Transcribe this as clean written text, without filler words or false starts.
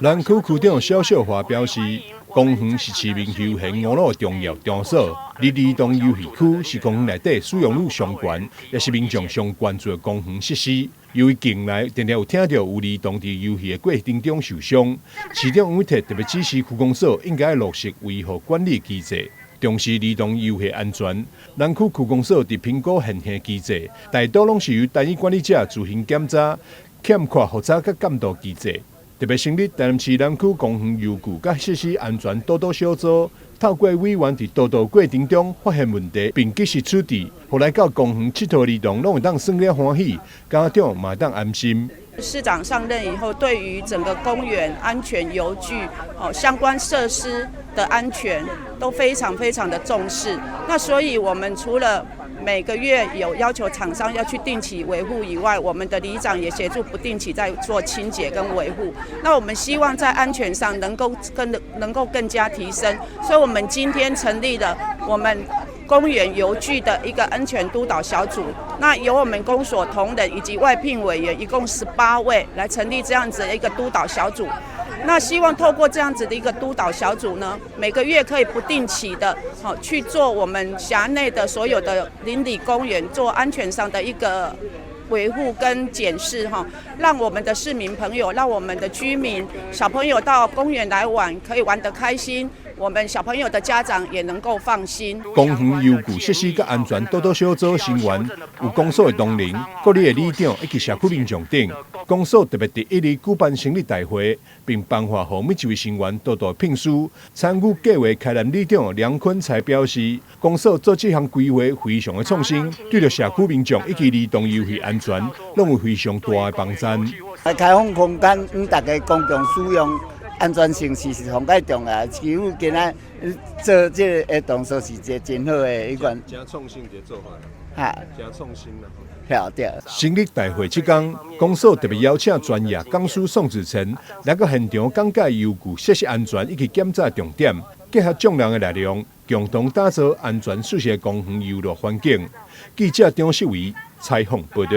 南区区长肖秀华表示，公园是市民休闲娱乐重要场所，而儿童游戏区是公园内底使用率上悬，也是民众上关注的公园设施。由于近来常常有听到有儿童伫游戏的过程中受伤，市长委特别指示区公所应该落实维护管理机制，重视儿童游戏安全。南区区公所伫评估现行机制，大多拢是由单一管理者自行检查，欠缺复杂甲监督机制。特别成立台南市南区公园游具甲设施安全督导小组，透过委员伫督导过程中发现问题，并及时处置，后来到公园佚佗儿童拢会当耍了欢喜，家长嘛当安心。市长上任以后，对于整个公园安全游具相关设施的安全都非常非常的重视。那所以我们除了每个月有要求厂商要去定期维护以外，我们的里长也协助不定期在做清洁跟维护。那我们希望在安全上能够更加提升，所以我们今天成立了我们公园游具的一个安全督导小组。那由我们公所同仁以及外聘委员一共18位来成立这样子的一个督导小组。那希望透过这样子的一个督导小组呢，每个月可以不定期的去做我们辖内的所有的邻里公园做安全上的一个维护跟检视让我们的市民朋友、让我们的居民、小朋友到公园来玩，可以玩得开心。我们小朋友的家长也能够放心。公园游具设施甲安全督导小组成员有公所的同仁、各里的里长以及社区民众等。公所特别伫1日举办成立大会，并颁发予每一位成员督导聘书。参与计划开南里长梁坤才表示，公所做这项规划非常的创新，对着社区民众以及儿童游戏安全，拢有非常大的帮衬。开放空间，大家公共使用。安全性是上介重要，几乎今仔做这个动作是一个真好的一款。真创新的做法。哈，真创新啦。对。成立大会期间，公所特别邀请专业讲师宋子成来到现场讲解游具设施安全以及检查重点，结合众人的力量，共同打造安全舒适的公园游乐环境。记者张世伟采访报道。